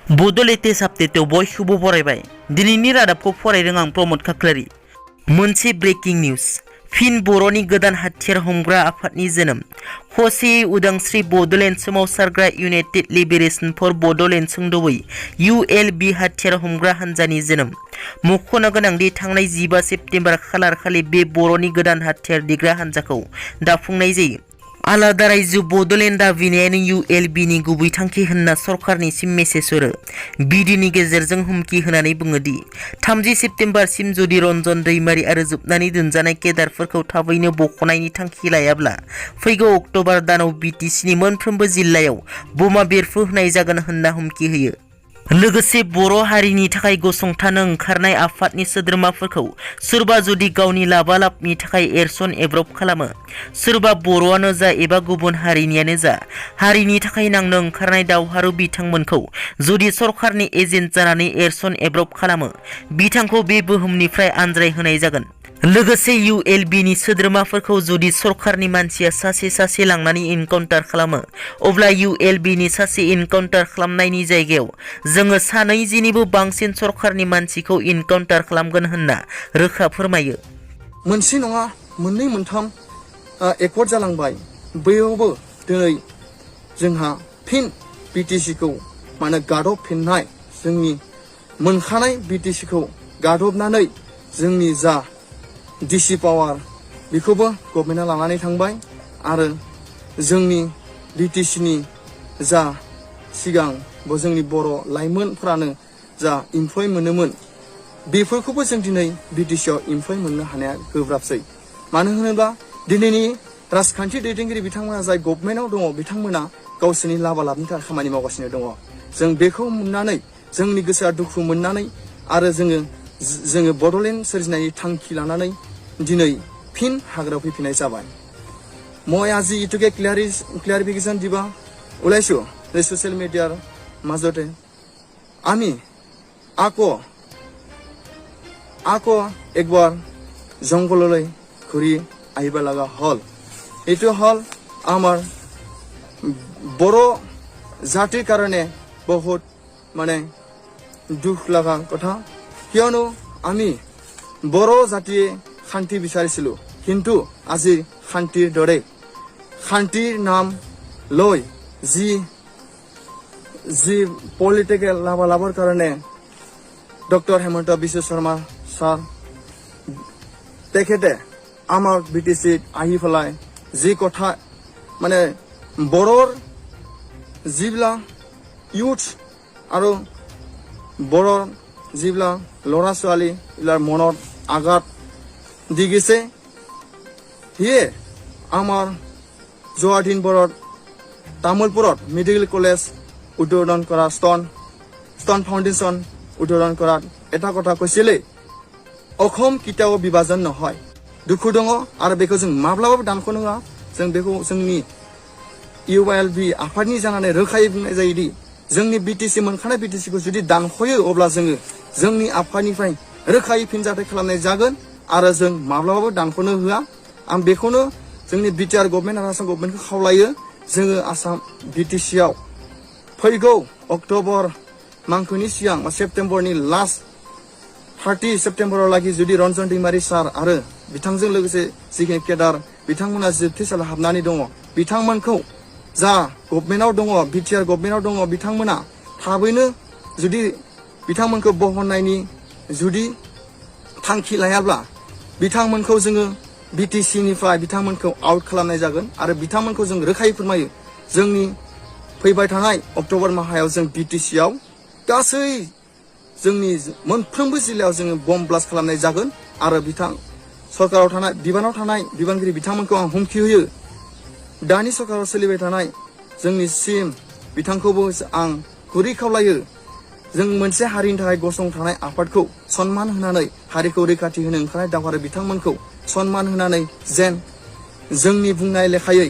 बड'लेटेस्ट आपडेटआव बयखौबो बरायबाय। दिनैनि रादाबखौ फरायदों आं प्रमद खाख्लारि। मोनसे ब्रेकिं निउज। फिन बर'नि गोदान हाथियार हमग्रा आफादनि जोनोम। खौसेयै उदांस्रि बड'लेण्ड सोमावसारग्रा इउनाइटेड लिबारेशन फर बड'लेण्ड सुंद'यै ULB हाथियार हमग्रा हान्जानि जोनोम। मख'नो गोनांदि थांनाय 15 सेप्तेम्बर खालार खालि बे बर'नि गोदान हाथियार दिग्रा हान्जाखौ दाफुंनाय जायो। आलादा रायजो बड'लेण्ड दाबिनायानो ULB नि गुबै थांखि होनना सरकारनिसिम मेसेज हरो। बिडिनि गेजेरजों हुमखि होनानै बुङोदि 30 सेप्तेम्बरसिम जुदि रन्जन दैमारि आरो जोबनानै दोनजानाय केडारफोरखौ थाबैनो बख'नायनि थांखि लायाब्ला फैगौ अक्ट'बर दानाव BTCनि मोनफ्रोमबो जिल्लायाव बमा बेरफ्रुहोनाय जागोन होनना हुमखि होयो। लोगोसे बर' हारिनि थाखाय गसंथानो ओंखारनाय आफादनि सोद्रोमाफोरखौ सोरबा जुदि गावनि लाबा-लाबनि थाखाय एरसन एब्रब खालामो, सोरबा बर'आनो जा एबा गुबुन हारिनियानो जा हारिनि थाखाय नांनो ओंखारनाय दावहारु बिथांमोनखौ जुदि सरकारनि एजेन्ट जानानै एरसन एब्रब खालामो, बिथांखौ बे बुहुमनिफ्राय आनज्राय होनाय जागोन। लोगोसे ULB नि सोद्रोमाफोरखौ जुदि सरकारनि मानसिया सासे सासे लांनानै इनकाउन्टार खालामो, अब्ला ULB नि सासे इनकाउन्टार खालामनायनि जायगायाव जोङो सानै जिनिबो बांसिन सरकारनि मानसिखौ इनकाउन्टार खालामगोन होनना रोखा फोरमायो। मोनसे नङा मोननै मोनथाम एकर्ड जालांबाय। बैयावबो दिनै जोंहा फिन BTC-खौ गादबफिननाय, जोंनि मोनखानाय BTC-खौ गादबनानै जोंनि जा DC पावार बेखौबो गभर्नमेन्टआ लानानै थांबाय आरो जोंनि BTC-नि जा सिगां जोंनि बर' लाइमोनफ्रानो जा इमप्लय मोनोमोन, बेफोरखौबो जों दिनै BTC-आव इमप्लय मोननो हानाया गोब्राबसै। मानो होनोब्ला दिनैनि राजखान्थि दैदेनगिरि बिथांमोना जाय गभर्नमेन्टआव दङ, बिथांमोना गावसोरनि लाबा-लाबनि थाखाय खामानि मावगासिनो दङ। जों बेखौ नुनानै जोंनि गोसोआ दुखु मोननानै आरो जोङो बड'लेण्ड सोरजिनायनि थांखि लानानै दिनै फिन हाग्रायाव फैफिननाय जाबाय। মই আজি ইটোকে ক্লিয়াৰিফিকেশ্যন দিবা ওলাইছো যে ছ'চিয়েল মিডিয়াৰ মাজতে আমি আকৌ একবাৰ জংঘললৈ ঘূৰি আহিব লগা হ'ল। এইটো হ'ল আমাৰ বড়ো জাতিৰ কাৰণে বহুত দুখ লগা কথা, কিয়নো আমি বড়ো জাতিয়ে শান্তি বিচাৰিছিলো, কিন্তু আজি শান্তিৰ দৰে শান্তিৰ নাম লৈ যি পলিটিকেল লাভালাভৰ কাৰণে ডক্টৰ হেমন্ত বিশ্ব শৰ্মা ছাৰ তেখেতে আমাৰ BTC-ত আহি পেলাই যি কথা বড়োৰ যিবিলাক ইউথ আৰু বড়োৰ যিবিলাক ল'ৰা ছোৱালী এইবিলাৰ মনত আঘাত দি গৈছে, সিয়ে আমাৰ যোৱা দিনবোৰত তামোলপুৰত মেডিকেল কলেজ উদ্বোধন কৰা, ষ্টন ফাউণ্ডেশ্যন উদ্বোধন কৰাত এটা কথা কৈছিলে, অসম কেতিয়াও বিভাজন নহয়। দুখু দङ आरो बेखौ जों माब्लाबाबो दानख'नो होआ। जों बेखौ जोंनि ULB आफादनि जानानै रोखायै बुंनाय जायोदि जोंनि BTC मोनखानाय BTC-खौ जुदि दानख'यो, अब्ला जोङो जोंनि आफादनिफ्राय रोखायै फिनजाथाय खालामनाय जागोन आरो जों माब्लाबाबो दानख'नो होआ। आं बेखौनो जोंनि BTR गभर्नमेन्ट आरो आसाम गभर्नमेन्टखौ खावलायो, जोङो आसाम BTC-आव फैगौ अक्ट'बर मांखोनि सिगां सेप्तेम्बरनि लास्ट 30 सेप्तेम्बरावलागि जुदि रन्जन दैमारि सार आरो बिथांजों लोगोसे जिखिनि केडार बिथांमोना जोबथेसालियाव हाबनानै दङ, बिथांमोनखौ जा गभर्नमेन्टआव दङ, BTR गभर्नमेन्टआव दङ, बिथांमोना थाबैनो जुदि बिथांमोनखौ बहननायनि जुदि थांखि लायाब्ला बिथांमोनखौ जोङो BTC-निफ्राय बिथांमोनखौ आउट खालामनाय जागोन आरो बिथांमोनखौ जों रोखायै फोरमायो, जोंनि फैबाय थानाय अक्ट'बर माहायाव जों BTC-आव गासै जोंनि मोनफ्रोमबो जिल्लायाव जोङो बम ब्लास्ट खालामनाय जागोन आरो सरकाराव थानाय बिबानाव थानाय बिबानगिरि बिथांमोनखौ आं हुमखि होयो। दानि सरकाराव सोलिबाय थानाय जोंनि CM बिथांखौबो आं गुरै खावलायो, जों मोनसे हारिनि थाखाय गसंथानाय आफादखौ सनमान होनानै हारिखौ रैखाथि होनो ओंखारनाय दावहारु बिथांमोनखौ सनमान होनानै जेन जोंनि बुंनाय लेखायै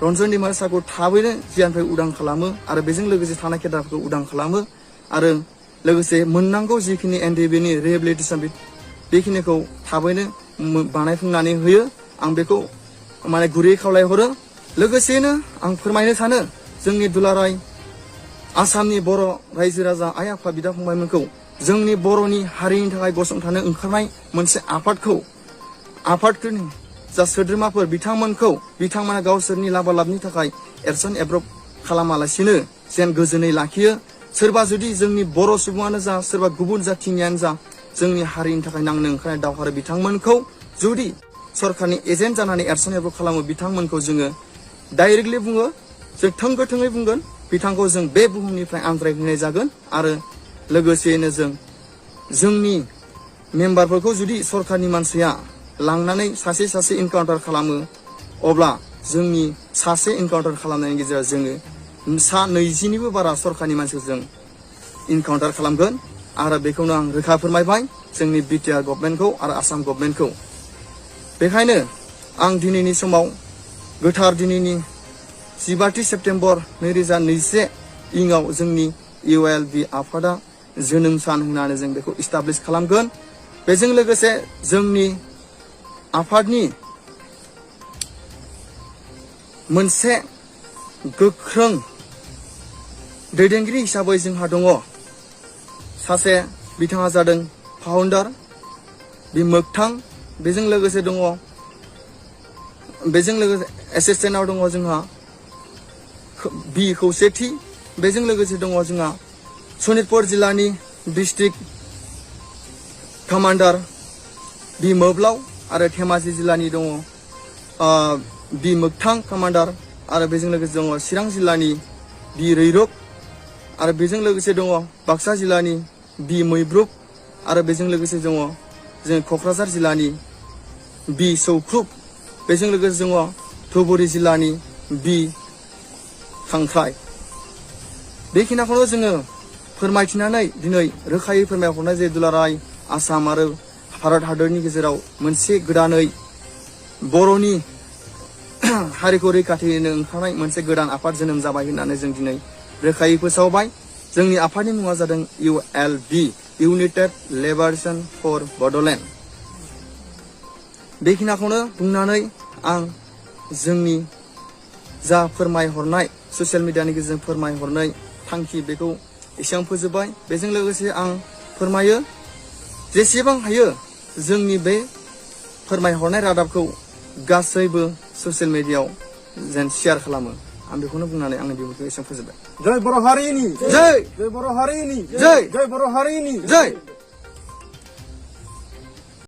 रन्जन दैमारि सारखौ थाबैनो जियानिफ्राय उदां खालामो आरो बेजों लोगोसे थानाय केडारफोरखौ उदां खालामो आरो लोगोसे मोननांगौ जिखिनि NDB-नि रिहेबिलिटेसन बेखिनिखौ थाबैनो बानायफुंनानै होयो। आं बेखौ गुरै खावलायहरो। लोगोसेनो आं फोरमायनो सानो जोंनि दुलाराय आसामनि बर' रायजो राजा आइ आफा बिदा फंबायमोनखौ जोंनि बर'नि हारिनि थाखाय गसंथानो ओंखारनाय मोनसे आफादफोरनि जा सोद्रोमाफोर बिथांमोना गावसोरनि लाबालाबनि थाखाय एरसन एब्रब खालामालासिनो जेन गोजोनै लाखियो। सोरबा जुदि जोंनि बर' सुबुङानो जा सोरबा गुबुन जाथिनियानो जा जोंनि हारिनि थाखाय नांनो ओंखारनाय दावहारु बिथांमोनखौ जुदि सरकारनि एजेन्ट जानानै एरसन एब्रब खालामो बिथांमोनखौ जोङो डाइरेक्टलि बुङो, जों थोंगोथोङै बुंगोन बिथांखौ जों बे बुहुमनिफ्राय आनज्रायहैनाय जागोन। आरो लोगोसेयैनो जोंनि मेम्बारफोरखौ जुदि सरकारनि मानसिया लांनानै सासे इनकाउन्टार खालामो अब्ला जोंनि सासे इनकाउन्टार खालामनायनि गेजेराव जोङो 20निबो बारा सरकारनि मानसिखौ जों इनकाउन्टार खालामगोन। आरो बेखौनो आं रोखा फोरमायबाय जोंनि बिटिआर गभर्नमेन्टखौ आरो आसाम गभर्नमेन्टखौ। बेखायनो आं दिनैनि समाव गोथार दिनैनि 15 सेप्तेम्बर 2021 इंआव जोंनि ULB आफादा जोनोम सान होननानै जों बेखौ इस्टाब्लिश खालामगोन। बेजों लोगोसे जोंनि आफादनि मोनसे गोख्रों दैदेनगिरि हिसाबै जोंहा दङ सासे, बिथाङा जादों फाउन्डार बि मोगथां। बेजों लोगोसे एसिस्टेन्टआव दङ जोंहा बि खौसेथि। बेजों लोगोसे दङ जोंहा सनितपुर जिल्लानि डिस्ट्रिक्ट कमान्डार बि मोब्लाव आरो धेमाजि जिल्लानि दङ बि मोगथां कमान्डार आरो बेजों लोगोसे दङ चिरां जिल्लानि बि रैरुब आरो बेजों लोगोसे दङ बाक्सा जिल्लानि बि मैब्रुब आरो बेजों लोगोसे दङ जों क'क्राझार जिल्लानि बि सौख्रुब। बेजों लोगोसे दङ धुबुरी जिल्लानि बि खांख्राय। बेखिनिखौनो जोङो फोरमायथिनानै दिनै रोखायै फोरमायहरनाय जे दुलाराय आसाम आरो भारत हादरनि गेजेराव मोनसे गोदानै बर'नि हारिखौ रैखाथि होनो ओंखारनाय मोनसे गोदान आफाद जोनोम जाबाय होननानै जों दिनै रोखायै फोसावबाय। जोंनि आफादनि मुङा जादों ULB, united liberation for Bodoland. बेखिनिखौनो बुंनानै आं जोंनि जा फोरमायहरनाय ससियेल मिडियानि गेजेरजों फोरमायहरनाय थांखि बेखौ एसेबां फोजोबबाय। बेजों लोगोसे आं फोरमायो जेसेबां हायो जोंनि बे फोरमायहरनाय रादाबखौ गासैबो ससियेल मिडियायाव जेन शेयार खालामो। आं बेखौनो बुंनानै आंनि बिबुंथिखौ एसेबां फोजोबबाय। जय बर' हारिनि जय बर' हारिनि जय बर' हारिनि जय।